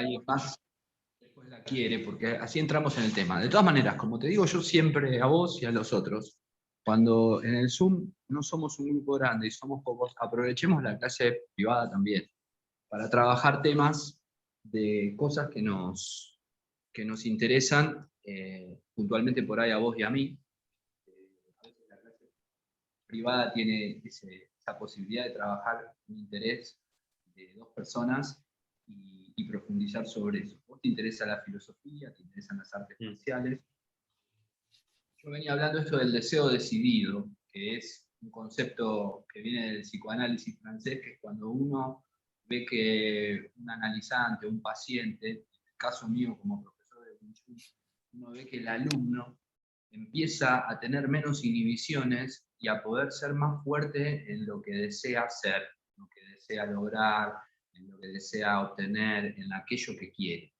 alguien más después la quiere, porque así entramos en el tema. De todas maneras, como te digo yo siempre a vos y a los otros, cuando en el Zoom no somos un grupo grande y somos pocos, aprovechemos la clase privada también para trabajar temas de cosas que nos interesan, puntualmente por ahí a vos y a mí. A veces la clase privada tiene esa posibilidad de trabajar un interés de dos personas y profundizar sobre eso. Vos te interesa la filosofía, te interesan las artes marciales. Yo venía hablando esto del deseo decidido, que es un concepto que viene del psicoanálisis francés, que es cuando uno ve que un analizante, un paciente, en el caso mío como profesor de Wing Chun, uno ve que el alumno empieza a tener menos inhibiciones y a poder ser más fuerte en lo que desea ser, en lo que desea lograr, en lo que desea obtener, en aquello que quiere.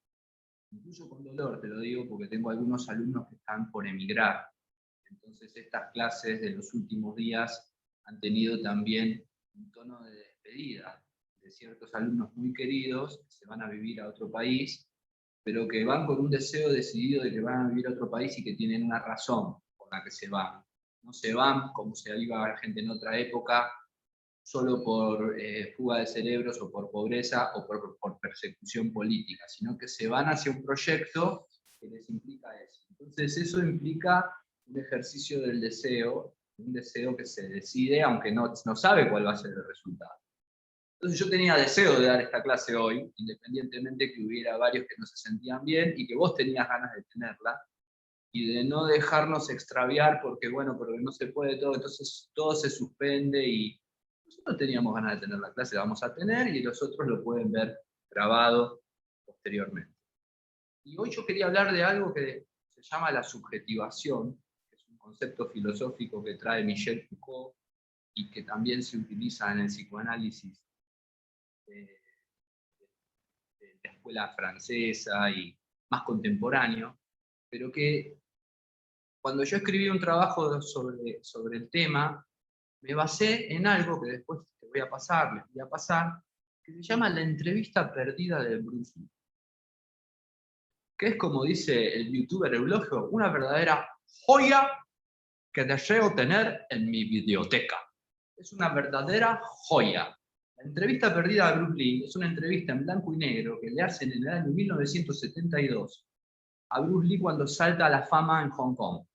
Incluso con dolor, te lo digo, porque tengo algunos alumnos que están por emigrar. Entonces estas clases de los últimos días han tenido también un tono de despedida de ciertos alumnos muy queridos que se van a vivir a otro país, pero que van con un deseo decidido de que van a vivir a otro país y que tienen una razón por la que se van. No se van como se iba la gente en otra época, solo por fuga de cerebros o por pobreza o por persecución política, sino que se van hacia un proyecto que les implica eso. Entonces eso implica un ejercicio del deseo, un deseo que se decide aunque no sabe cuál va a ser el resultado. Entonces yo tenía deseo de dar esta clase hoy, independientemente que hubiera varios que no se sentían bien y que vos tenías ganas de tenerla, y de no dejarnos extraviar porque, bueno, porque no se puede todo, entonces todo se suspende y nosotros teníamos ganas de tener la clase, la vamos a tener y los otros lo pueden ver grabado posteriormente. Y hoy yo quería hablar de algo que se llama la subjetivación, que es un concepto filosófico que trae Michel Foucault y que también se utiliza en el psicoanálisis de la escuela francesa y más contemporáneo, pero que cuando yo escribí un trabajo sobre el tema, me basé en algo que después te voy a pasar, les voy a pasar, que se llama la entrevista perdida de Bruce Lee. Que es, como dice el youtuber Eulogio, una verdadera joya que deseo tener en mi biblioteca. Es una verdadera joya. La entrevista perdida de Bruce Lee es una entrevista en blanco y negro que le hacen en el año 1972 a Bruce Lee cuando salta a la fama en Hong Kong.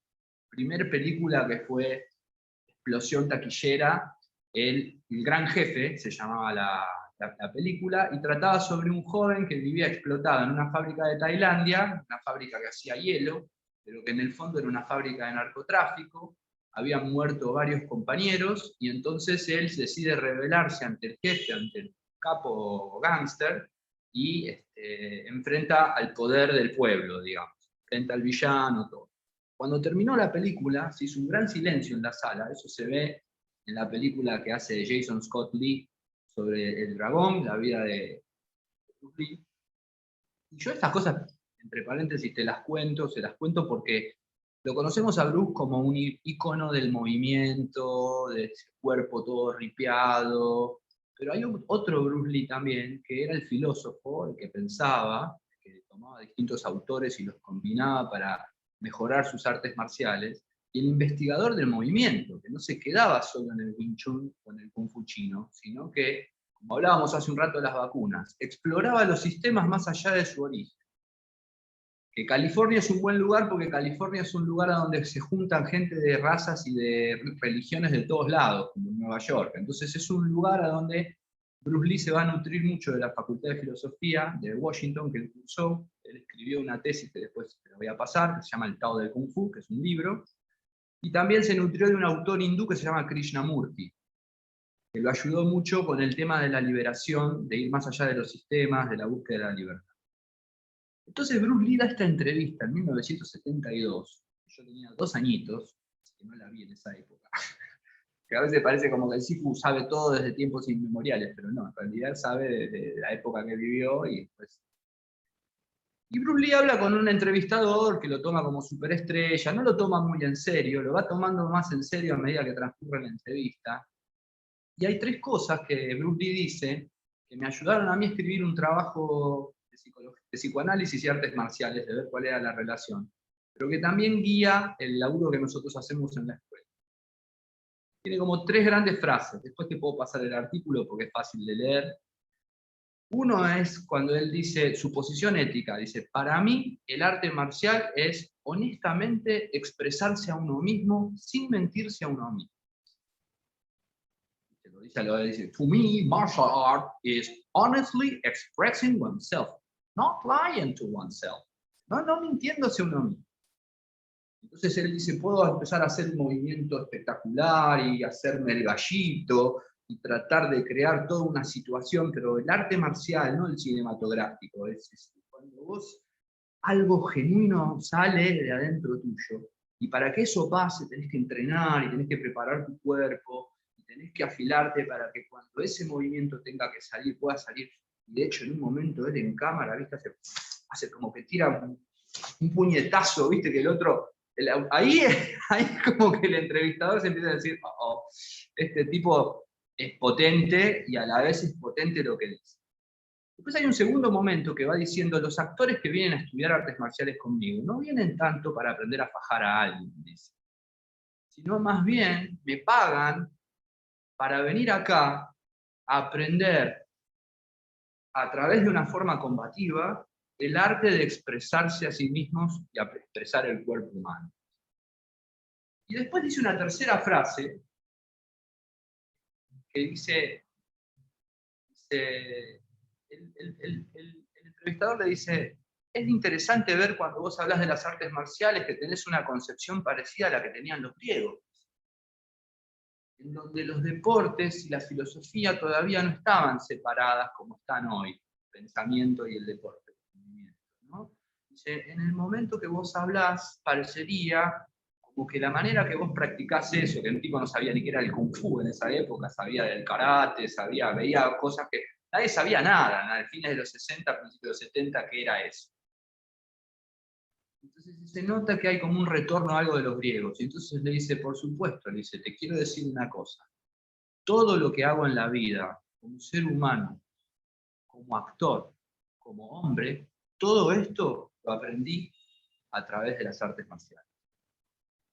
Primer película que fue explosión taquillera, el Gran Jefe, se llamaba la película, y trataba sobre un joven que vivía explotado en una fábrica de Tailandia, una fábrica que hacía hielo, pero que en el fondo era una fábrica de narcotráfico, habían muerto varios compañeros, y entonces él decide rebelarse ante el jefe, ante el capo gángster, y enfrenta al poder del pueblo, digamos, enfrenta al villano, todo. Cuando terminó la película, se hizo un gran silencio en la sala, eso se ve en la película que hace Jason Scott Lee sobre el dragón, la vida de Bruce Lee. Y yo estas cosas, entre paréntesis, se las cuento porque lo conocemos a Bruce como un ícono del movimiento, de ese cuerpo todo ripiado, pero hay otro Bruce Lee también, que era el filósofo, el que pensaba, que tomaba distintos autores y los combinaba para mejorar sus artes marciales, y el investigador del movimiento, que no se quedaba solo en el Wing Chun o en el Kung Fu chino, sino que, como hablábamos hace un rato de las vacunas, exploraba los sistemas más allá de su origen. Que California es un buen lugar porque California es un lugar a donde se juntan gente de razas y de religiones de todos lados, como en Nueva York. Entonces es un lugar a donde Bruce Lee se va a nutrir mucho de la Facultad de Filosofía de Washington, que él cursó. Él escribió una tesis que después te la voy a pasar, que se llama El Tao del Kung Fu, que es un libro. Y también se nutrió de un autor hindú que se llama Krishnamurti, que lo ayudó mucho con el tema de la liberación, de ir más allá de los sistemas, de la búsqueda de la libertad. Entonces Bruce Lee da esta entrevista en 1972, yo tenía 2 añitos, así que no la vi en esa época, que a veces parece como que el Sifu sabe todo desde tiempos inmemoriales, pero no, en realidad sabe desde la época que vivió y después. Y Bruce Lee habla con un entrevistador que lo toma como superestrella, no lo toma muy en serio, lo va tomando más en serio a medida que transcurre la entrevista. Y hay 3 cosas que Bruce Lee dice que me ayudaron a mí a escribir un trabajo de de psicoanálisis y artes marciales, de ver cuál era la relación, pero que también guía el laburo que nosotros hacemos en la escuela. Tiene como 3 grandes frases, después te puedo pasar el artículo porque es fácil de leer. Uno es cuando él dice su posición ética, dice, para mí el arte marcial es honestamente expresarse a uno mismo sin mentirse a uno mismo. Lo dice, to me, martial art is honestly expressing oneself, not lying to oneself. No mintiéndose a uno mismo. Entonces él dice, puedo empezar a hacer un movimiento espectacular y hacerme el gallito y tratar de crear toda una situación, pero el arte marcial, no el cinematográfico, es cuando vos algo genuino sale de adentro tuyo. Y para que eso pase tenés que entrenar y tenés que preparar tu cuerpo, y tenés que afilarte para que cuando ese movimiento tenga que salir, pueda salir. Y de hecho en un momento él en cámara, ¿viste? Hace como que tira un puñetazo, ¿viste? Que el otro... Ahí como que el entrevistador se empieza a decir, este tipo es potente y a la vez es potente lo que dice. Después hay un segundo momento que va diciendo, los actores que vienen a estudiar artes marciales conmigo no vienen tanto para aprender a fajar a alguien, dice, sino más bien me pagan para venir acá a aprender a través de una forma combativa el arte de expresarse a sí mismos y a expresar el cuerpo humano. Y después dice una tercera frase que dice el entrevistador le dice, es interesante ver cuando vos hablas de las artes marciales que tenés una concepción parecida a la que tenían los griegos, en donde los deportes y la filosofía todavía no estaban separadas como están hoy, el pensamiento y el deporte. ¿No? Dice, en el momento que vos hablás, parecería como que la manera que vos practicás eso, que el tipo no sabía ni qué era el kung fu en esa época, sabía del karate, veía cosas que nadie sabía nada, a fines de los 60, principios de los 70, qué era eso. Entonces se nota que hay como un retorno a algo de los griegos, y entonces le dice, por supuesto, le dice, te quiero decir una cosa, todo lo que hago en la vida, como ser humano, como actor, como hombre, todo esto lo aprendí a través de las artes marciales.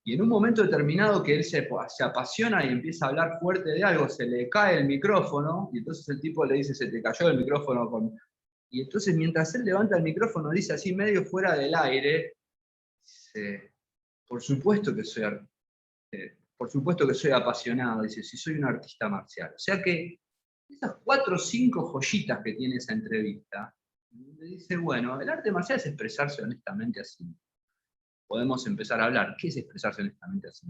Y en un momento determinado que él se apasiona y empieza a hablar fuerte de algo, se le cae el micrófono, y entonces el tipo le dice, se te cayó el micrófono. Y entonces mientras él levanta el micrófono, dice así medio fuera del aire, dice, por supuesto que soy apasionado, dice, si soy un artista marcial. O sea que esas 4 o 5 joyitas que tiene esa entrevista, le dice, bueno, el arte marcial es expresarse honestamente así. Podemos empezar a hablar. ¿Qué es expresarse honestamente así?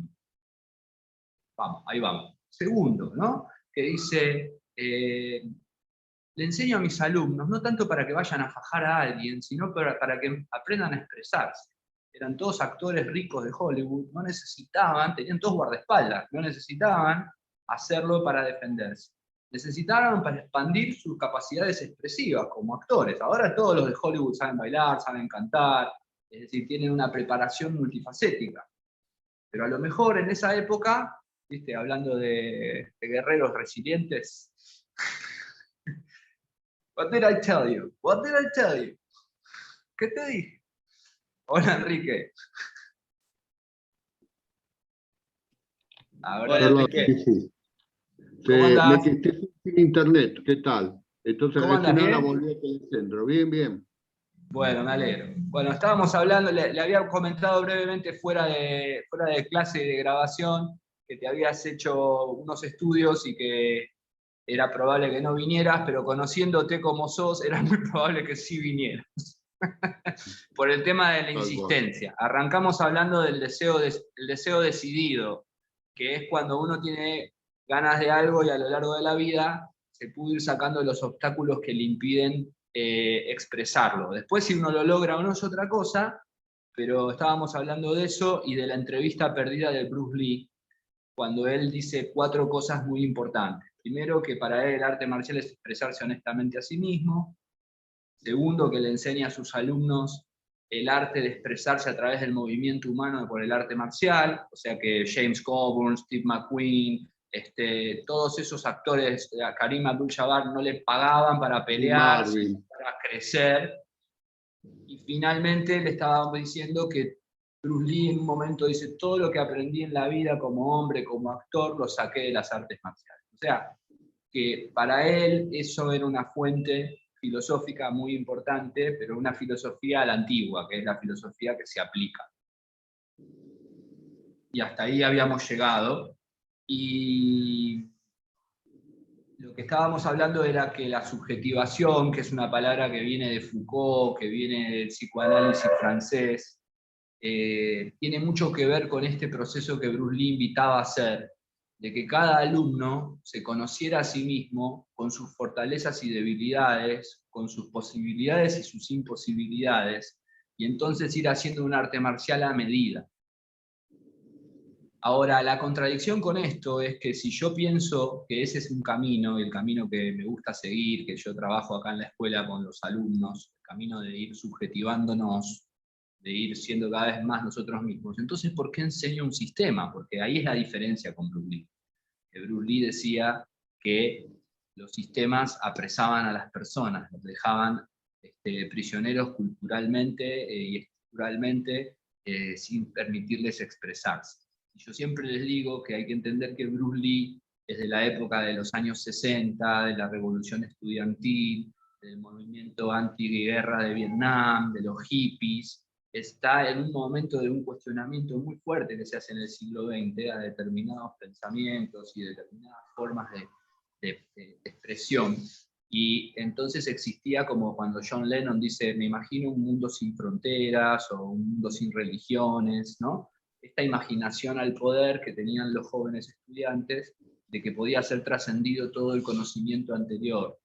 Vamos, ahí vamos. Segundo, ¿no? Que dice, le enseño a mis alumnos, no tanto para que vayan a fajar a alguien, sino para que aprendan a expresarse. Eran todos actores ricos de Hollywood, no necesitaban, tenían todos guardaespaldas, no necesitaban hacerlo para defenderse. Necesitaban para expandir sus capacidades expresivas como actores. Ahora todos los de Hollywood saben bailar, saben cantar, es decir, tienen una preparación multifacética. Pero a lo mejor en esa época, ¿viste? Hablando de guerreros resilientes, What did I tell you? What did I tell you? ¿Qué te dije? Hola, Enrique. Ahora, Perdón, Enrique. sí. ¿Cómo andás? Me quedé sin internet, ¿qué tal? Entonces ¿Cómo andás? recién ahora ¿Bien? volví al centro. Bien, bien. Bueno, me alegro. Bueno, estábamos hablando, le había comentado brevemente fuera de clase de grabación que te habías hecho unos estudios y que era probable que no vinieras, pero conociéndote como sos, era muy probable que sí vinieras. Por el tema de la insistencia. Arrancamos hablando del deseo decidido, que es cuando uno tiene ganas de algo y a lo largo de la vida se puede ir sacando los obstáculos que le impiden expresarlo. Después si uno lo logra o no es otra cosa, pero estábamos hablando de eso y de la entrevista perdida de Bruce Lee, cuando él dice 4 cosas muy importantes. Primero, que para él el arte marcial es expresarse honestamente a sí mismo. Segundo, que le enseña a sus alumnos el arte de expresarse a través del movimiento humano por el arte marcial, o sea que James Coburn, Steve McQueen, todos esos actores, Karim Abdul-Jabbar, no le pagaban para pelear, sino para crecer Y finalmente le estábamos diciendo que Bruce Lee en un momento dice, todo lo que aprendí en la vida como hombre, como actor, lo saqué de las artes marciales. O sea, que para él eso era una fuente filosófica muy importante, pero una filosofía a la antigua, que es la filosofía que se aplica. Y hasta ahí habíamos llegado. Y lo que estábamos hablando era que la subjetivación, que es una palabra que viene de Foucault, que viene del psicoanálisis francés, tiene mucho que ver con este proceso que Bruce Lee invitaba a hacer, de que cada alumno se conociera a sí mismo con sus fortalezas y debilidades, con sus posibilidades y sus imposibilidades, y entonces ir haciendo un arte marcial a medida. Ahora, la contradicción con esto es que si yo pienso que ese es un camino, el camino que me gusta seguir, que yo trabajo acá en la escuela con los alumnos, el camino de ir subjetivándonos, de ir siendo cada vez más nosotros mismos, entonces ¿por qué enseño un sistema? Porque ahí es la diferencia con Bruce Lee. Que Bruce Lee decía que los sistemas apresaban a las personas, los dejaban prisioneros culturalmente y estructuralmente sin permitirles expresarse. Y yo siempre les digo que hay que entender que Bruce Lee es de la época de los años 60, de la revolución estudiantil, del movimiento antiguerra de Vietnam, de los hippies, está en un momento de un cuestionamiento muy fuerte que se hace en el siglo XX a determinados pensamientos y determinadas formas de expresión. Y entonces existía como cuando John Lennon dice, me imagino un mundo sin fronteras o un mundo sin religiones, ¿no? Esta imaginación al poder que tenían los jóvenes estudiantes de que podía ser trascendido todo el conocimiento anterior.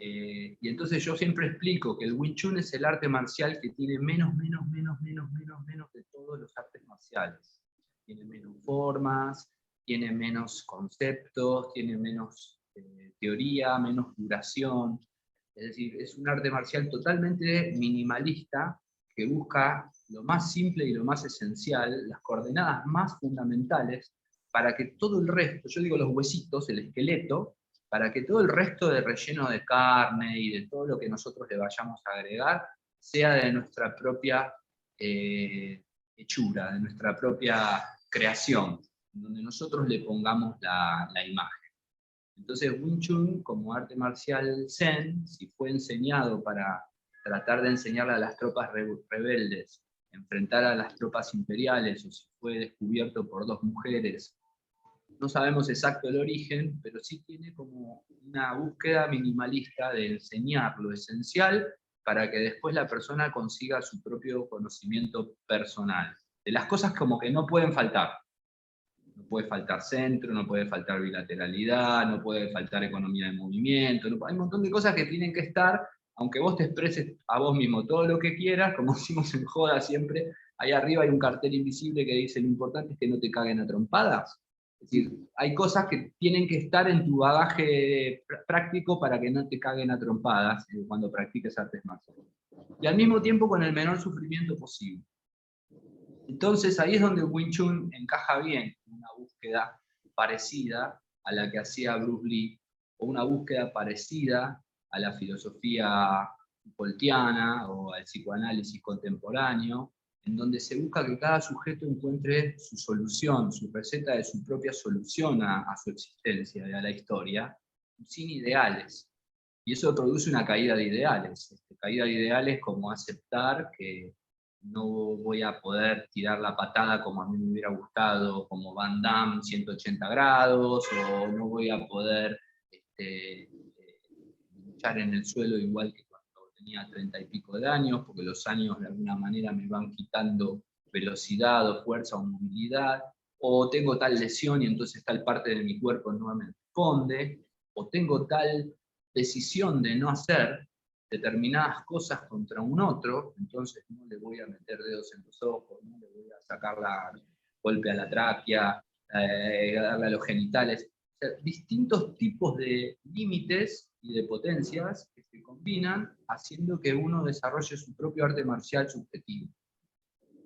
Y entonces yo siempre explico que el Wing Chun es el arte marcial que tiene menos de todos los artes marciales. Tiene menos formas, tiene menos conceptos, tiene menos teoría, menos duración. Es decir, es un arte marcial totalmente minimalista que busca lo más simple y lo más esencial, las coordenadas más fundamentales, para que todo el resto, yo digo los huesitos, el esqueleto, para que todo el resto de relleno de carne y de todo lo que nosotros le vayamos a agregar sea de nuestra propia hechura, de nuestra propia creación, donde nosotros le pongamos la imagen. Entonces Wing Chun, como arte marcial Zen, si fue enseñado para tratar de enseñarle a las tropas rebeldes, enfrentar a las tropas imperiales, o si fue descubierto por dos mujeres, no sabemos exacto el origen, pero sí tiene como una búsqueda minimalista de enseñar lo esencial para que después la persona consiga su propio conocimiento personal. De las cosas como que no pueden faltar. No puede faltar centro, no puede faltar bilateralidad, no puede faltar economía de movimiento, hay un montón de cosas que tienen que estar, aunque vos te expreses a vos mismo todo lo que quieras, como decimos en joda siempre, ahí arriba hay un cartel invisible que dice lo importante es que no te caguen a trompadas. Es decir, hay cosas que tienen que estar en tu bagaje práctico para que no te caguen a trompadas cuando practiques artes marciales. Y al mismo tiempo con el menor sufrimiento posible. Entonces ahí es donde Wing Chun encaja bien, una búsqueda parecida a la que hacía Bruce Lee, o una búsqueda parecida a la filosofía Foucaultiana o al psicoanálisis contemporáneo, en donde se busca que cada sujeto encuentre su solución, su receta de su propia solución a su existencia y a la historia, sin ideales. Y eso produce una caída de ideales. Caída de ideales como aceptar que no voy a poder tirar la patada como a mí me hubiera gustado, como Van Damme 180 grados, o no voy a poder luchar en el suelo igual que cuando tenía 30 y pico de años, porque los años de alguna manera me van quitando velocidad o fuerza o movilidad, o tengo tal lesión y entonces tal parte de mi cuerpo no me responde, o tengo tal decisión de no hacer determinadas cosas contra un otro, entonces no le voy a meter dedos en los ojos, no le voy a sacar golpe a la tráquea, darle a los genitales. O sea, distintos tipos de límites y de potencias que se combinan haciendo que uno desarrolle su propio arte marcial subjetivo.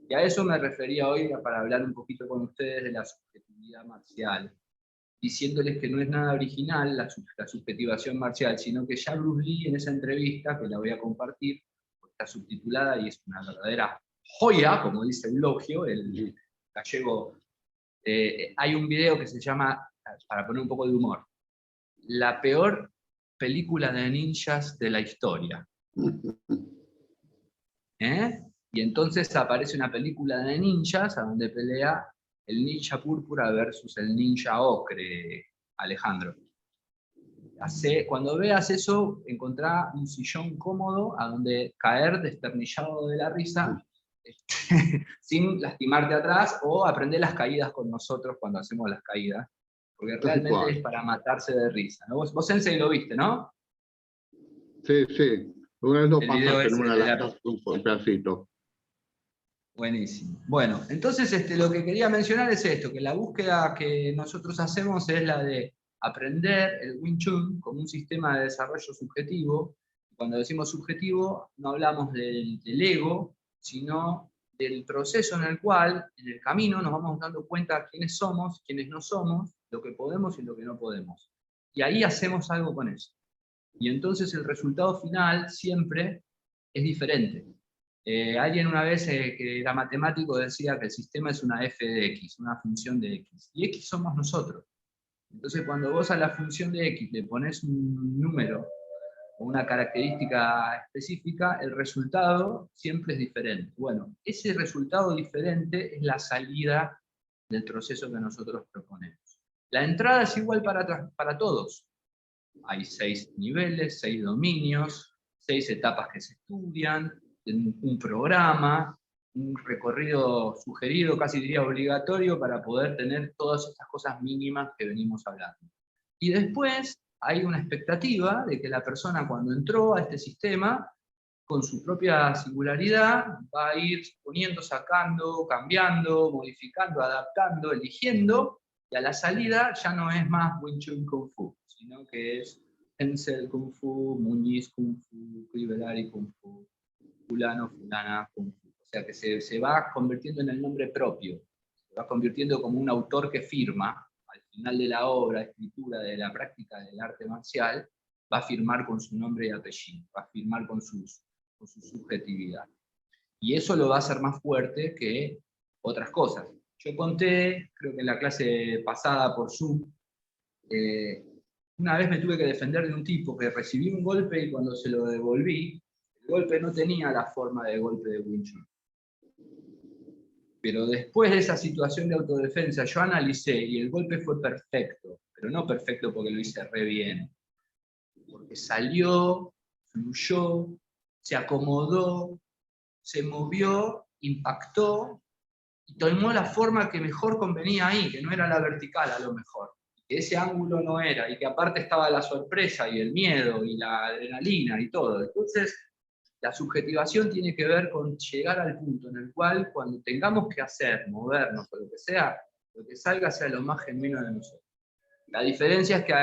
Y a eso me refería hoy para hablar un poquito con ustedes de la subjetividad marcial, diciéndoles que no es nada original la subjetivación marcial, sino que ya Bruce Lee en esa entrevista, que la voy a compartir, está subtitulada y es una verdadera joya, como dice Eulogio, el gallego. Hay un video que se llama, para poner un poco de humor, la peor película de ninjas de la historia. Y entonces aparece una película de ninjas a donde pelea el ninja púrpura versus el ninja ocre, Alejandro. Cuando veas eso, encontrá un sillón cómodo a donde caer desternillado de la risa sin lastimarte atrás, o aprender las caídas con nosotros cuando hacemos las caídas, porque realmente es para matarse de risa, ¿no? Vos Sensei lo viste, ¿no? Sí, sí. Una vez lo El video pasaste en ese una de de las un pedacito. Buenísimo. Bueno, entonces lo que quería mencionar es esto, que la búsqueda que nosotros hacemos es la de aprender el Wing Chun como un sistema de desarrollo subjetivo. Cuando decimos subjetivo, no hablamos del ego, sino del proceso en el cual, en el camino, nos vamos dando cuenta quiénes somos, quiénes no somos, lo que podemos y lo que no podemos. Y ahí hacemos algo con eso. Y entonces el resultado final siempre es diferente. Alguien una vez que era matemático decía que el sistema es una f de x, una función de x. Y x somos nosotros. Entonces cuando vos a la función de x le pones un número o una característica específica, el resultado siempre es diferente. Bueno, ese resultado diferente es la salida del proceso que nosotros proponemos. La entrada es igual para todos. Hay 6 niveles, 6 dominios, 6 etapas que se estudian, un programa, un recorrido sugerido, casi diría obligatorio, para poder tener todas estas cosas mínimas que venimos hablando. Y después hay una expectativa de que la persona, cuando entró a este sistema, con su propia singularidad, va a ir poniendo, sacando, cambiando, modificando, adaptando, eligiendo, y a la salida ya no es más Wing Chun Kung Fu, sino que es Hensel Kung Fu, Muñiz Kung Fu, Cribellari Kung Fu, fulano, fulana Kung Fu. O sea que se va convirtiendo en el nombre propio, se va convirtiendo como un autor que firma, al final de la obra, escritura, de la práctica del arte marcial, va a firmar con su nombre y apellido, va a firmar con su subjetividad. Y eso lo va a hacer más fuerte que otras cosas. Yo conté, creo que en la clase pasada por Zoom, una vez me tuve que defender de un tipo que recibí un golpe y cuando se lo devolví, el golpe no tenía la forma de golpe de Wing Chun. Pero después de esa situación de autodefensa, yo analicé y el golpe fue perfecto, pero no perfecto porque lo hice re bien, porque salió, fluyó, se acomodó, se movió, impactó y tomó la forma que mejor convenía ahí, que no era la vertical a lo mejor, que ese ángulo no era, y que aparte estaba la sorpresa y el miedo y la adrenalina y todo. Entonces, la subjetivación tiene que ver con llegar al punto en el cual cuando tengamos que hacer, movernos o lo que sea, lo que salga sea lo más genuino de nosotros. La diferencia es que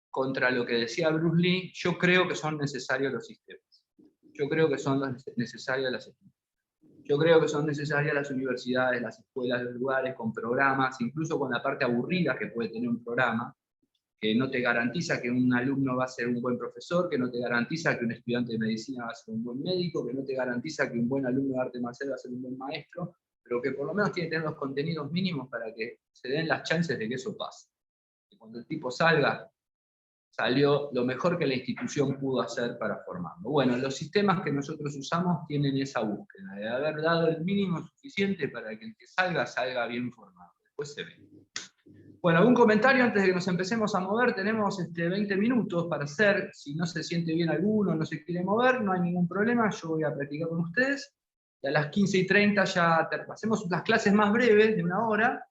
contra lo que decía Bruce Lee, yo creo que son necesarios los sistemas. Yo creo que son necesarias las escuelas. Yo creo que son necesarias las universidades, las escuelas, los lugares con programas, incluso con la parte aburrida que puede tener un programa, que no te garantiza que un alumno va a ser un buen profesor, que no te garantiza que un estudiante de medicina va a ser un buen médico, que no te garantiza que un buen alumno de arte marcial va a ser un buen maestro, pero que por lo menos tiene que tener los contenidos mínimos para que se den las chances de que eso pase. Que cuando el tipo salga, salió lo mejor que la institución pudo hacer para formarlo. Bueno, los sistemas que nosotros usamos tienen esa búsqueda, de haber dado el mínimo suficiente para que el que salga, salga bien formado. Después se ve. Bueno, ¿algún comentario antes de que nos empecemos a mover? Tenemos 20 minutos para hacer. Si no se siente bien alguno, no se quiere mover, no hay ningún problema, yo voy a practicar con ustedes. Y a las 15:30 ya hacemos las clases más breves, de 1 hora,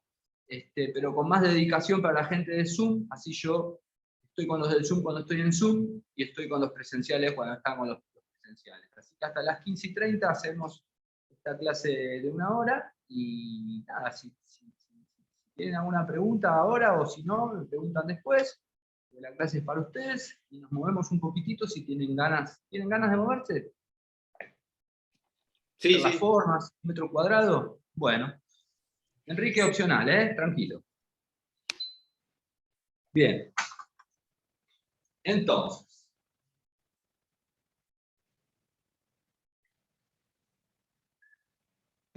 pero con más dedicación para la gente de Zoom, así yo estoy con los del Zoom cuando estoy en Zoom, y estoy con los presenciales cuando estamos los presenciales. Así que hasta las 15:30 hacemos esta clase de 1 hora, y nada, si tienen alguna pregunta ahora, o si no, me preguntan después. La clase es para ustedes, y nos movemos un poquitito si tienen ganas. ¿Tienen ganas de moverse? Sí, Las sí. formas, metro cuadrado. Bueno, Enrique opcional, tranquilo. Bien. Entonces,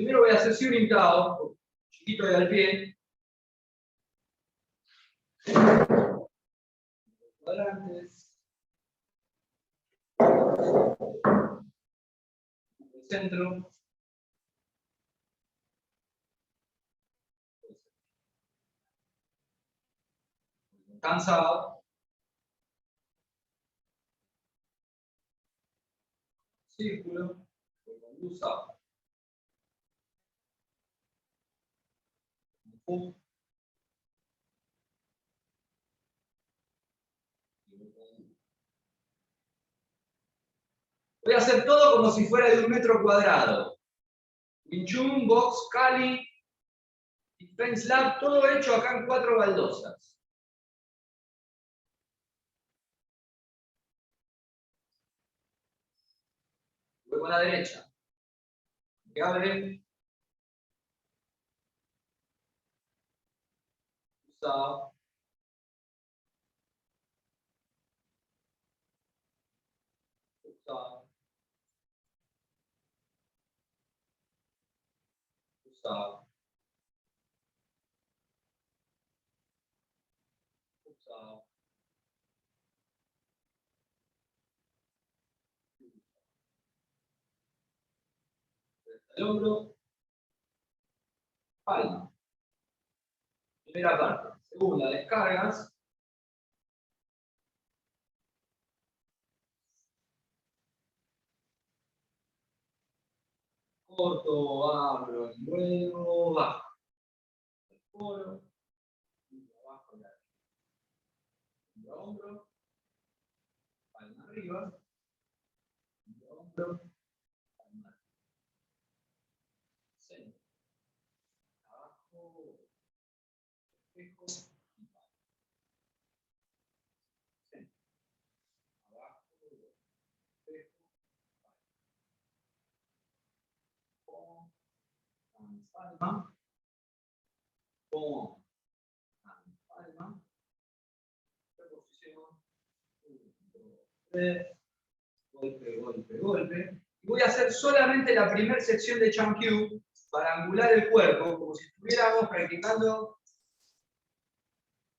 Primero voy a hacer Siurin Tao, chiquito de al pie. Cuadrantes. El centro. Cansado. Círculo. Usado. Voy a hacer todo como si fuera de 1 metro cuadrado. Wing Chun, Box, Kali, Defense Lab, todo hecho acá en 4 baldosas. Luego a la derecha. Que abre. Usado. Usado. Usado. Usado. El hombro. Palma. Primera parte. Segunda, descargas. Corto, abro, luego bajo. El foro. Abajo y arriba. Hombro. Palma arriba. Hombro. Palma arriba. Centro. Abajo. Espejo. Y palma. Centro. Abajo. Espejo. Palma. Con palma. Reposición. 1, 2, 3. Golpe, golpe, golpe. Y voy a hacer solamente la primera sección de Chankyu para angular el cuerpo, como si estuviéramos practicando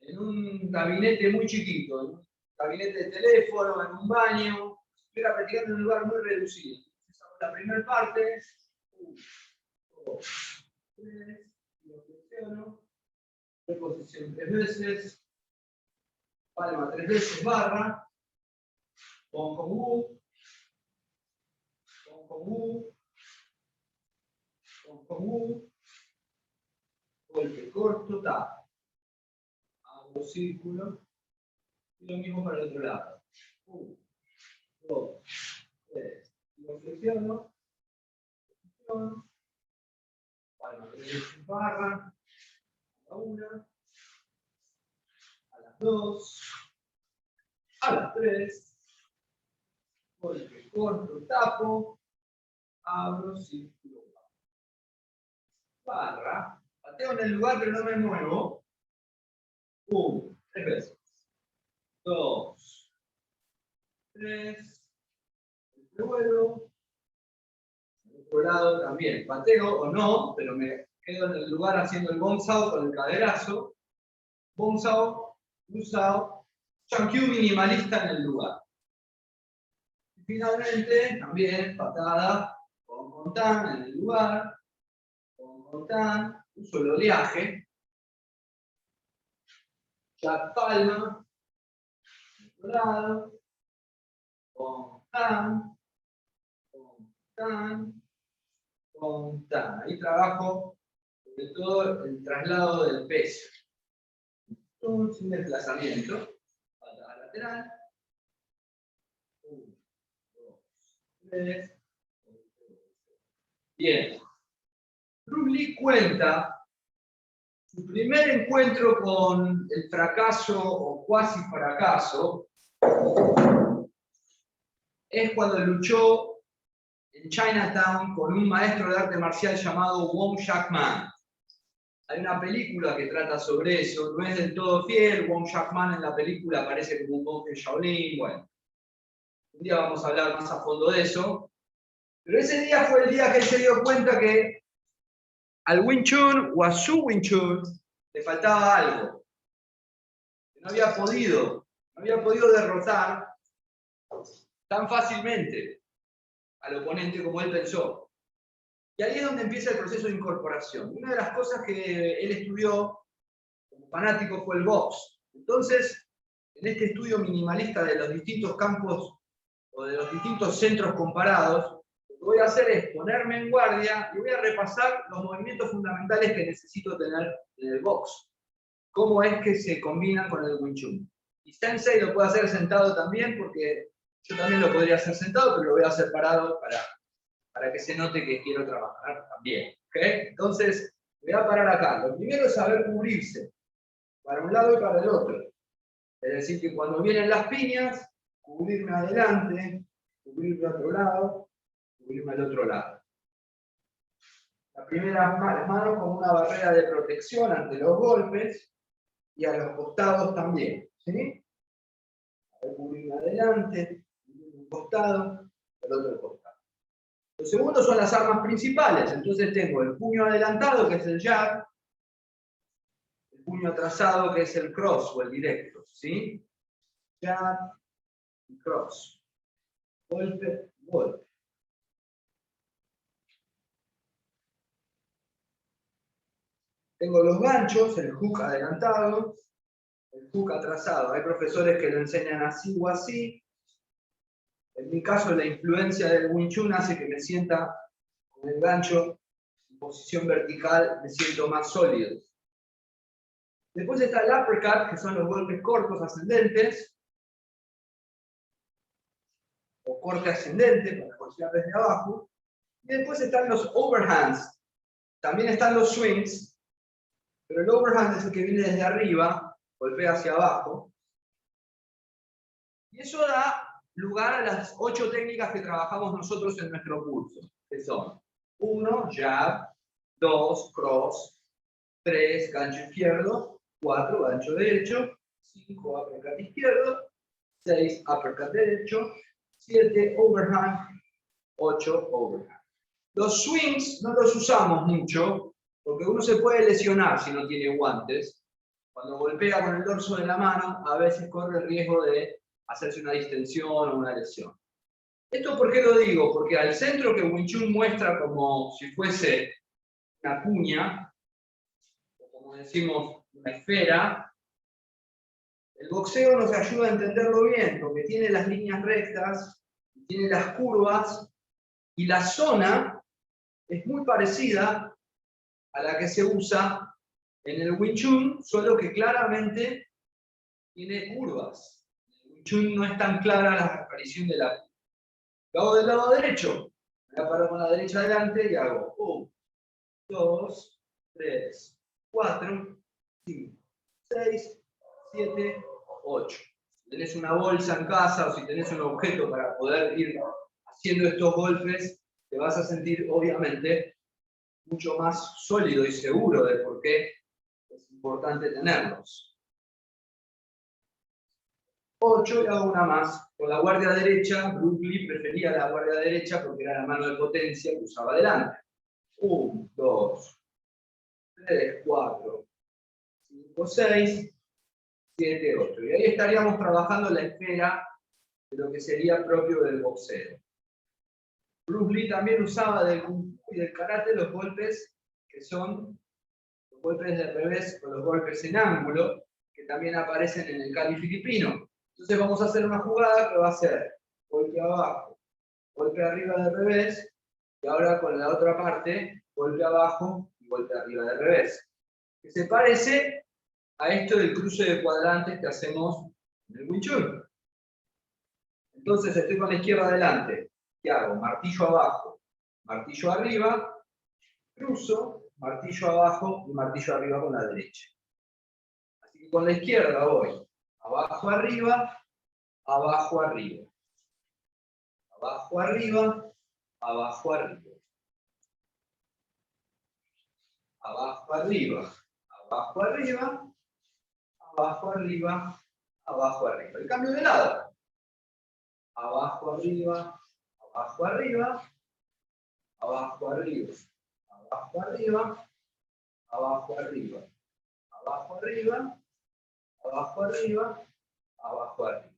en un gabinete muy chiquito, en un gabinete de teléfono, en un baño, si estuviera practicando en un lugar muy reducido. Esa es la primera parte. 1, 2, 3. Lo flexiono. Reposición 3 veces. Palma 3 veces, barra. Con U. Con U. Con U. Golpe corto, tap. Hago círculo. Y lo mismo para el otro lado. 1, 2, 3. Lo flexiono. Palma 3 veces, barra. A la 1. A las 2. A las 3. Golpe corto, tapo. Abro, círculo, barra. Pateo en el lugar, pero no me muevo. 1, 3 veces. 2, 3. Vuelvo. Al otro lado también. Pateo o no, pero me quedo en el lugar haciendo el bonsao con el caderazo. Bonsao, cruzado. Chankyu minimalista en el lugar. Y finalmente, también patada con Kontan en el lugar. Con Kontan. Uso el oleaje. Ya palma. Otro lado. Kontan. Kontan. Kontan. Ahí trabajo sobre todo el traslado del peso. Sin desplazamiento. Patada lateral. 1, 2, 3. Bien. Bruce Lee cuenta su primer encuentro con el fracaso o cuasi fracaso es cuando luchó en Chinatown con un maestro de arte marcial llamado Wong Jackman. Hay una película que trata sobre eso, no es del todo fiel. Wong Jackman en la película aparece como un monje Shaolin. Bueno, un día vamos a hablar más a fondo de eso. Pero ese día fue el día que él se dio cuenta que al Wing Chun o a su Wing Chun le faltaba algo. No había podido derrotar tan fácilmente al oponente como él pensó. Y ahí es donde empieza el proceso de incorporación. Una de las cosas que él estudió como fanático fue el box. Entonces, en este estudio minimalista de los distintos campos o de los distintos centros comparados, lo que voy a hacer es ponerme en guardia y voy a repasar los movimientos fundamentales que necesito tener en el box. Cómo es que se combinan con el Wing Chun. Y Sensei lo puede hacer sentado también, porque yo también lo podría hacer sentado, pero lo voy a hacer parado para que se note que quiero trabajar también. ¿Okay? Entonces, voy a parar acá. Lo primero es saber cubrirse, para un lado y para el otro. Es decir, que cuando vienen las piñas, cubrirme adelante, cubrirme al otro lado, cubrirme al otro lado. La primera mano como una barrera de protección ante los golpes y a los costados también. ¿Sí? Cubrirme adelante, cubrirme un costado, el otro costado. Los segundos son las armas principales. Entonces tengo el puño adelantado, que es el jab, el puño atrasado, que es el cross o el directo. ¿Sí? Jab y cross. Golpe, golpe. Tengo los ganchos, el hook adelantado, el hook atrasado. Hay profesores que lo enseñan así o así. En mi caso, la influencia del Wing Chun hace que me sienta con el gancho en posición vertical, me siento más sólido. Después está el uppercut, que son los golpes cortos ascendentes, o corte ascendente, para golpear desde abajo. Y después están los overhands. También están los swings, pero el overhand es el que viene desde arriba, golpea hacia abajo. Y eso da lugar a las 8 técnicas que trabajamos nosotros en nuestro curso, que son 1, jab, 2, cross, 3, gancho izquierdo, 4, gancho derecho, 5, uppercut izquierdo, 6, uppercut derecho, 7, overhand, 8, overhand. Los swings no los usamos mucho, porque uno se puede lesionar si no tiene guantes. Cuando golpea con el dorso de la mano, a veces corre el riesgo de hacerse una distensión o una lesión. ¿Esto por qué lo digo? Porque al centro que Wing Chun muestra como si fuese una cuña, o como decimos, una esfera, el boxeo nos ayuda a entenderlo bien, porque tiene las líneas rectas, tiene las curvas, y la zona es muy parecida a la que se usa en el Wing Chun, solo que claramente tiene curvas. En el Wing Chun no es tan clara la aparición de la curva. Lo hago del lado derecho. Me paro con la derecha adelante y hago 1, 2, 3, 4, 5, 6, 7, 8. Si tenés una bolsa en casa o si tenés un objeto para poder ir haciendo estos golpes, te vas a sentir obviamente mucho más sólido y seguro de por qué es importante tenerlos. 8 y hago una más. Con la guardia derecha, Bruce Lee prefería la guardia derecha porque era la mano de potencia que usaba adelante. 1, 2, 3, 4, 5, 6, 7, 8. Y ahí estaríamos trabajando la esfera de lo que sería propio del boxeo. Bruce Lee también usaba del Kung Fu y del Karate los golpes que son los golpes de revés o los golpes en ángulo, que también aparecen en el Kali filipino. Entonces vamos a hacer una jugada que va a ser golpe abajo, golpe arriba de revés, y ahora con la otra parte, golpe abajo y golpe arriba de revés. Que se parece a esto del cruce de cuadrantes que hacemos en el Wing Chun. Entonces estoy con la izquierda adelante, y hago martillo abajo, martillo arriba, cruzo, martillo abajo y martillo arriba con la derecha. Así que con la izquierda voy abajo arriba, abajo arriba. Abajo arriba, abajo arriba. Abajo arriba, abajo arriba, abajo arriba, abajo arriba. El cambio de lado. Abajo arriba, abajo arriba, abajo arriba, abajo arriba, abajo, arriba, abajo, arriba, abajo, arriba, abajo, arriba.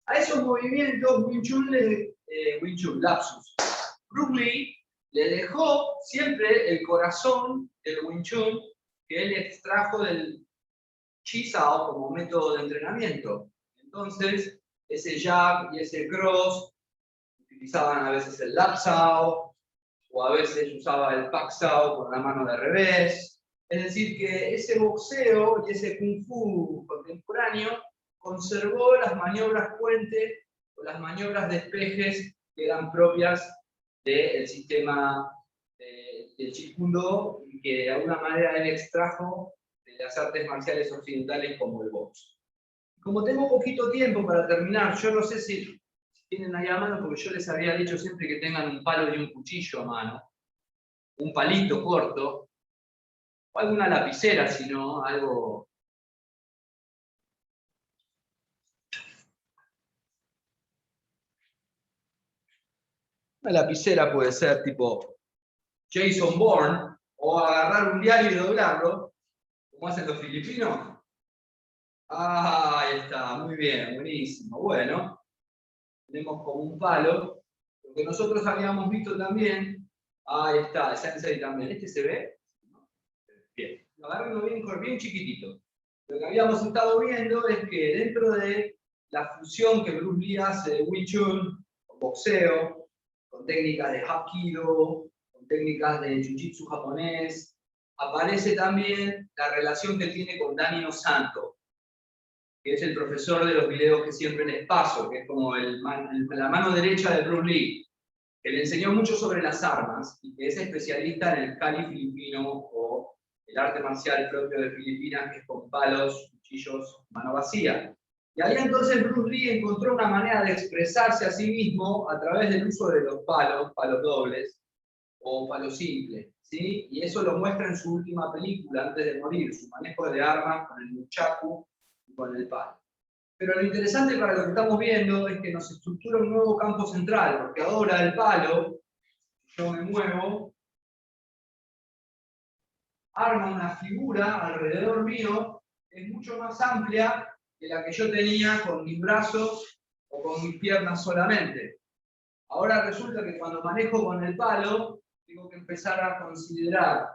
A esos movimientos Wing Chun, lapsus. Bruce Lee le dejó siempre el corazón del Wing Chun que él extrajo del Chi Sao como método de entrenamiento. Entonces, ese jab y ese cross utilizaban a veces el Lap Sao, o a veces usaba el Pak Sao con la mano de revés. Es decir, que ese boxeo y ese Kung Fu contemporáneo conservó las maniobras puente o las maniobras despejes que eran propias del sistema del Jeet Kune Do y que de alguna manera él extrajo de las artes marciales occidentales como el box. Como tengo poquito tiempo para terminar, yo no sé si tienen ahí a mano, porque yo les había dicho siempre que tengan un palo y un cuchillo a mano, un palito corto, o alguna lapicera, si no, algo. Una lapicera puede ser tipo Jason Bourne, o agarrar un diario y doblarlo, como hacen los filipinos. Ah, ahí está, muy bien, buenísimo. Bueno, tenemos como un palo. Lo que nosotros habíamos visto también, ahí está, el Sensei también. ¿Este se ve? Bien, lo agarro bien chiquitito. Lo que habíamos estado viendo es que dentro de la fusión que Bruce Lee hace de Wing Chun, con boxeo, con técnicas de Hapkido, con técnicas de Jiu-Jitsu japonés, aparece también la relación que tiene con Danny Santo, que es el profesor de los videos que siempre les paso, que es como la mano derecha de Bruce Lee, que le enseñó mucho sobre las armas y que es especialista en el Kali filipino o el arte marcial propio de Filipinas, que es con palos, cuchillos, mano vacía. Y ahí entonces Bruce Lee encontró una manera de expresarse a sí mismo a través del uso de los palos dobles o palos simples, ¿sí? Y eso lo muestra en su última película, antes de morir, su manejo de armas con el nunchaku y con el palo. Pero lo interesante para lo que estamos viendo es que nos estructura un nuevo campo central, porque ahora el palo, yo me muevo, arma una figura alrededor mío que es mucho más amplia que la que yo tenía con mis brazos o con mis piernas solamente. Ahora resulta que cuando manejo con el palo, tengo que empezar a considerar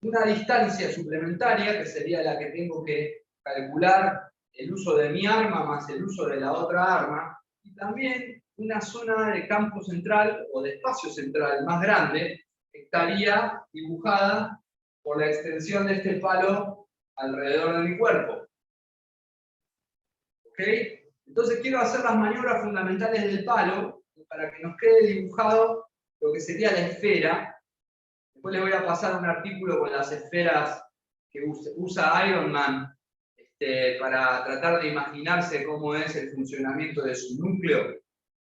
una distancia suplementaria, que sería la que tengo que calcular el uso de mi arma más el uso de la otra arma, y también una zona de campo central o de espacio central más grande que estaría dibujada por la extensión de este palo alrededor de mi cuerpo. ¿Ok? Entonces quiero hacer las maniobras fundamentales del palo para que nos quede dibujado lo que sería la esfera. Después les voy a pasar un artículo con las esferas que usa Iron Man para tratar de imaginarse cómo es el funcionamiento de su núcleo,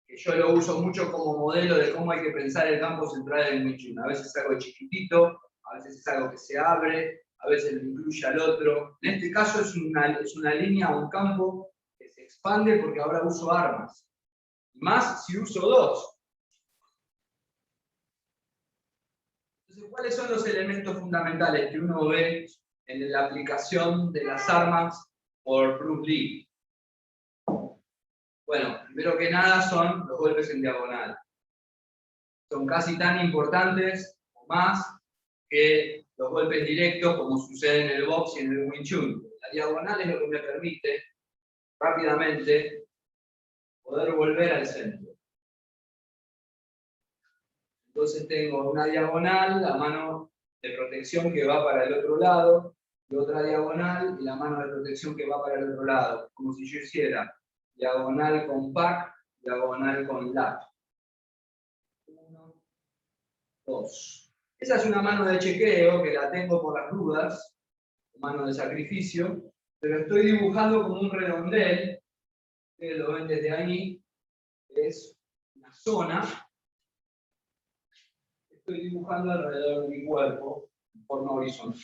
que yo lo uso mucho como modelo de cómo hay que pensar el campo central del Wing Chun. A veces es algo chiquitito, a veces es algo que se abre, a veces lo incluye al otro. En este caso es una línea o un campo que se expande porque ahora uso armas. Más si uso dos. Entonces, ¿cuáles son los elementos fundamentales que uno ve en la aplicación de las armas por Bruce Lee? Bueno, primero que nada son los golpes en diagonal. Son casi tan importantes o más que los golpes directos como sucede en el box y en el Wing Chun. La diagonal es lo que me permite rápidamente poder volver al centro. Entonces tengo una diagonal, la mano de protección que va para el otro lado, y otra diagonal y la mano de protección que va para el otro lado, como si yo hiciera diagonal con pack, diagonal con lap. 1, 2. Esa es una mano de chequeo que la tengo por las dudas, mano de sacrificio, pero estoy dibujando como un redondel, ustedes lo ven desde ahí, es una zona. Estoy dibujando alrededor de mi cuerpo en forma horizontal,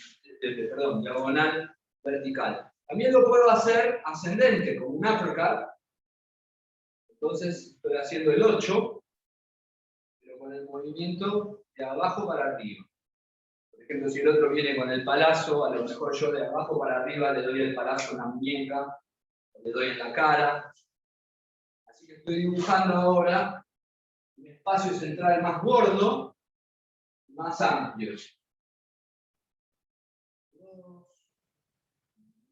diagonal, vertical. También lo puedo hacer ascendente, como un uppercut. Entonces estoy haciendo el 8, pero con el movimiento de abajo para arriba. Por ejemplo, si el otro viene con el palazo, a lo mejor yo de abajo para arriba le doy el palazo en la muñeca, o le doy en la cara. Así que estoy dibujando ahora un espacio central más gordo, más amplio.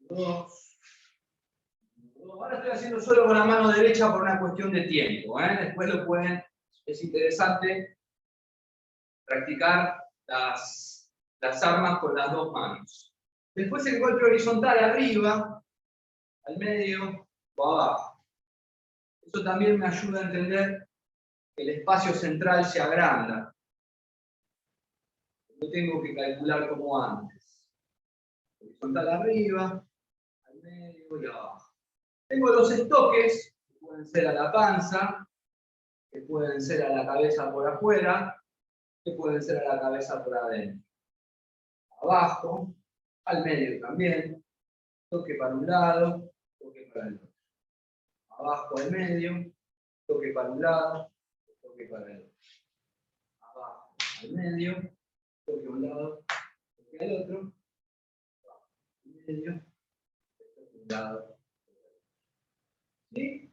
2. Ahora estoy haciendo solo con la mano derecha por una cuestión de tiempo. Después lo pueden, es interesante practicar las armas con las dos manos. Después el golpe horizontal arriba, al medio o abajo. Eso también me ayuda a entender que el espacio central se agranda. No tengo que calcular como antes. Horizontal arriba, al medio y abajo. Tengo los estoques, que pueden ser a la panza, que pueden ser a la cabeza por afuera, que pueden ser a la cabeza por adentro. Abajo, al medio también, toque para un lado, toque para el otro. Abajo al medio, toque para un lado, toque para el otro. Abajo al medio, toque a un lado, toque al otro. Abajo al medio, toque a un lado. ¿Sí?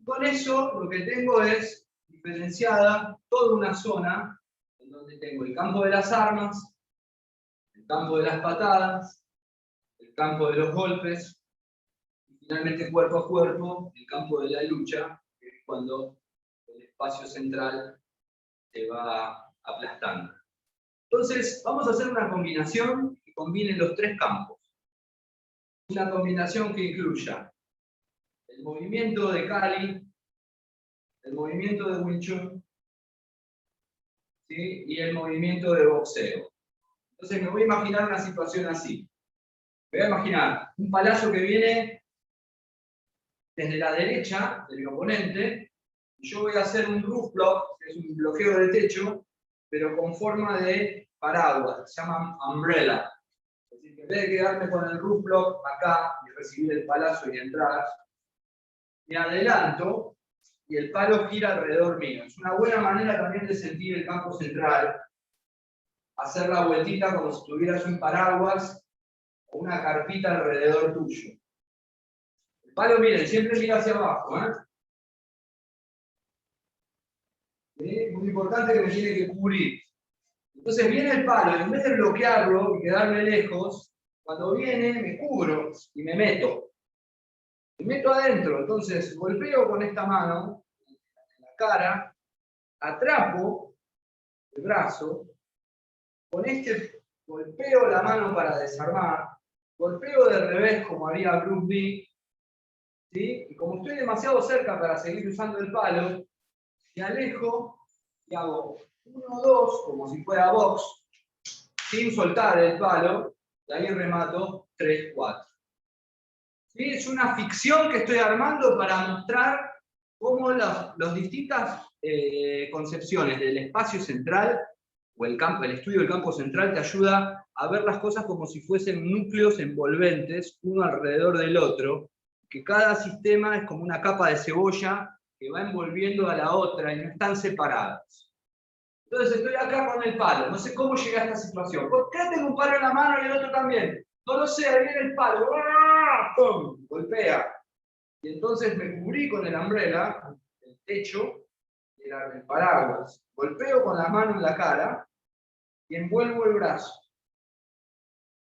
Con eso lo que tengo es diferenciada toda una zona en donde tengo el campo de las armas, el campo de las patadas, el campo de los golpes, y finalmente cuerpo a cuerpo, el campo de la lucha, que es cuando el espacio central se va aplastando. Entonces, vamos a hacer una combinación que combine los tres campos. Una combinación que incluya el movimiento de Kali, el movimiento de Wing Chun, ¿sí? Y el movimiento de boxeo. Entonces me voy a imaginar una situación así. Me voy a imaginar un palazo que viene desde la derecha de mi oponente, y yo voy a hacer un roof block, que es un bloqueo de techo, pero con forma de paraguas, se llama umbrella. Es decir, que en vez de quedarme con el roof block acá y recibir el palazo y entrar, me adelanto y el palo gira alrededor mío. Es una buena manera también de sentir el campo central, hacer la vueltita como si tuvieras un paraguas o una carpita alrededor tuyo. El palo, miren, siempre mira hacia abajo. ¿Sí? Muy importante que me tiene que cubrir. Entonces viene el palo, y en vez de bloquearlo y quedarme lejos, cuando viene me cubro y me meto. Me meto adentro, entonces golpeo con esta mano en la cara, atrapo el brazo, con este golpeo la mano para desarmar, golpeo de revés como haría Bruce Lee, ¿sí? Y como estoy demasiado cerca para seguir usando el palo, me alejo y hago 1, 2, como si fuera box, sin soltar el palo, y ahí remato 3, 4. ¿Sí? Es una ficción que estoy armando para mostrar cómo las distintas concepciones del espacio central o el estudio del campo central te ayuda a ver las cosas como si fuesen núcleos envolventes, uno alrededor del otro, que cada sistema es como una capa de cebolla que va envolviendo a la otra y no están separadas. Entonces estoy acá con el palo, no sé cómo llegué a esta situación. ¿Por qué tengo un palo en la mano y el otro también? No lo sé, ahí viene el palo, ¡ah! ¡Pum! Golpea. Y entonces me cubrí con el umbrella, el techo, el paraguas. Golpeo con la mano en la cara y envuelvo el brazo.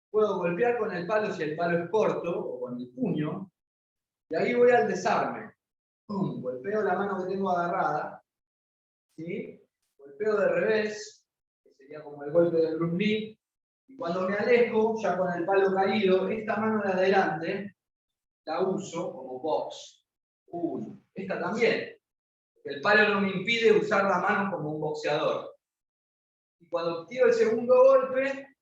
Puedo golpear con el palo si el palo es corto o con el puño. Y ahí voy al desarme. ¡Pum! Golpeo la mano que tengo agarrada. ¿Sí? Golpeo de revés, que sería como el golpe del Bruce Lee. Y cuando me alejo, ya con el palo caído, esta mano de adelante la uso como box. Esta también. El palo no me impide usar la mano como un boxeador. Y cuando tiro el segundo golpe,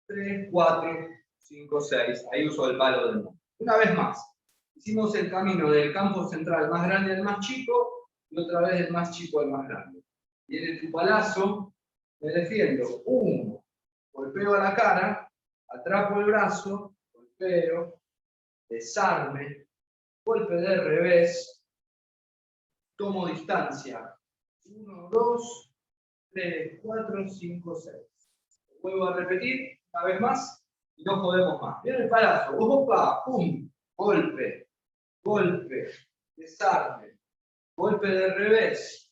3, 4, 5, 6. Ahí uso el palo de nuevo. Una vez más. Hicimos el camino del campo central más grande al más chico y otra vez del más chico al más grande. Viene tu palazo, me defiendo. 1. Golpeo a la cara, atrapo el brazo, golpeo, desarme, golpe de revés, tomo distancia. 1, 2, 3, 4, 5, 6. Vuelvo a repetir una vez más y no jodemos más. Viene el palazo. Opa, pum, golpe, golpe, desarme, golpe de revés.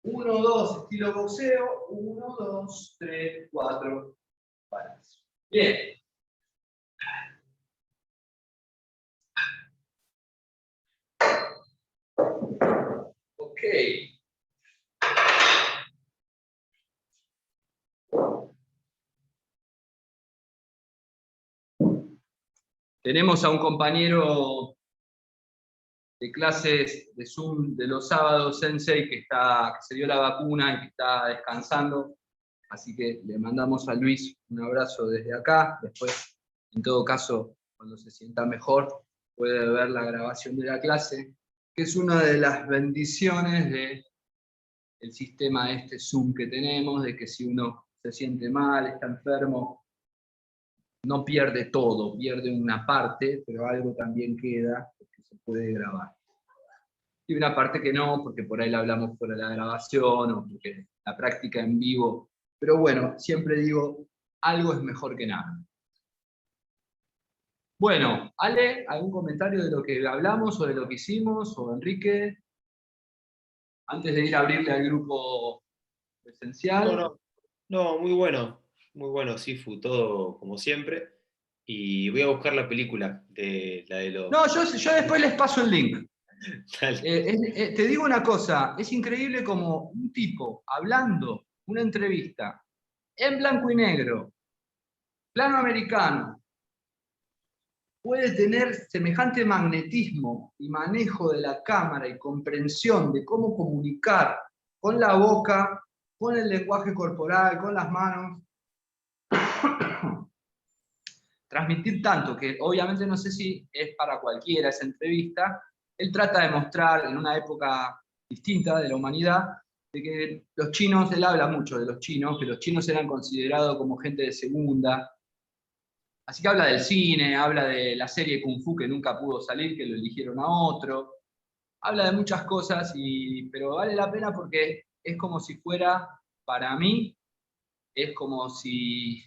1, 2, estilo boxeo. 1, 2, 3, 4, palazo. Bien. Ok. Tenemos a un compañero de clases de Zoom de los sábados, Sensei, que se dio la vacuna y que está descansando. Así que le mandamos a Luis un abrazo desde acá. Después, en todo caso, cuando se sienta mejor, puede ver la grabación de la clase, que es una de las bendiciones del sistema Zoom que tenemos, de que si uno se siente mal, está enfermo, no pierde todo, pierde una parte, pero algo también queda que se puede grabar. Y una parte que no, porque por ahí la hablamos fuera de la grabación, o porque la práctica en vivo. Pero bueno, siempre digo, algo es mejor que nada. Bueno, Ale, ¿algún comentario de lo que hablamos o de lo que hicimos? O Enrique, antes de ir a abrirle al grupo presencial. No, muy bueno, Sifu, todo como siempre. Y voy a buscar la película de la de los... No, yo después les paso el link. Dale. Te digo una cosa, es increíble como un tipo hablando una entrevista en blanco y negro, plano americano, puede tener semejante magnetismo y manejo de la cámara y comprensión de cómo comunicar con la boca, con el lenguaje corporal, con las manos, transmitir tanto que obviamente no sé si es para cualquiera esa entrevista. Él trata de mostrar en una época distinta de la humanidad de que los chinos, él habla mucho de los chinos, que los chinos eran considerados como gente de segunda. Así que habla del cine, habla de la serie Kung Fu que nunca pudo salir, que lo eligieron a otro. Habla de muchas cosas, pero vale la pena porque es como si fuera, para mí, es como si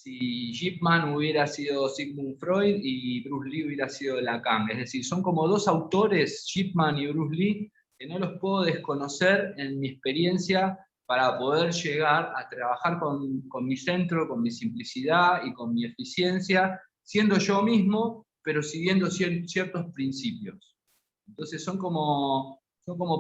Ip Man hubiera sido Sigmund Freud y Bruce Lee hubiera sido Lacan. Es decir, son como dos autores, Ip Man y Bruce Lee, que no los puedo desconocer en mi experiencia para poder llegar a trabajar con mi centro, con mi simplicidad y con mi eficiencia, siendo yo mismo, pero siguiendo ciertos principios. Entonces son como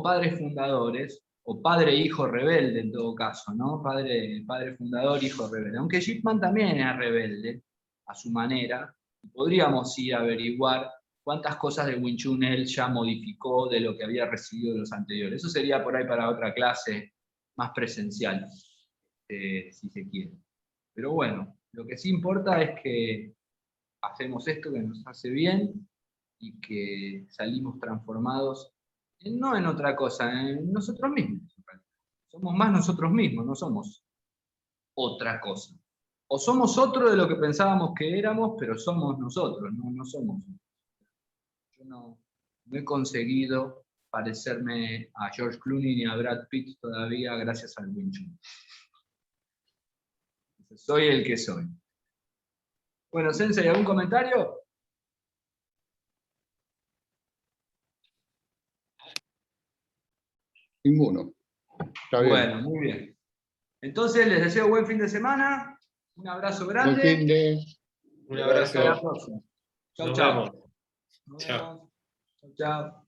padres fundadores, o padre-hijo rebelde en todo caso, ¿no? Padre fundador, hijo rebelde. Aunque Ip Man también era rebelde, a su manera, podríamos ir a averiguar cuántas cosas de Wing Chun él ya modificó de lo que había recibido de los anteriores. Eso sería por ahí para otra clase más presencial, si se quiere. Pero bueno, lo que sí importa es que hacemos esto que nos hace bien y que salimos transformados, no en otra cosa, en nosotros mismos. Somos más nosotros mismos, no somos otra cosa. O somos otro de lo que pensábamos que éramos, pero somos nosotros, no somos. Yo no he conseguido parecerme a George Clooney ni a Brad Pitt todavía gracias al Wing Chun. Soy el que soy. Bueno, Sensei, ¿algún comentario? Ninguno. Está bien. Bueno, muy bien. Entonces, les deseo buen fin de semana. Un abrazo Buen grande. fin de... Un abrazo. Hasta la próxima. Chau, Nos chau. vemos. Nos Chao. vemos. Chau, chau.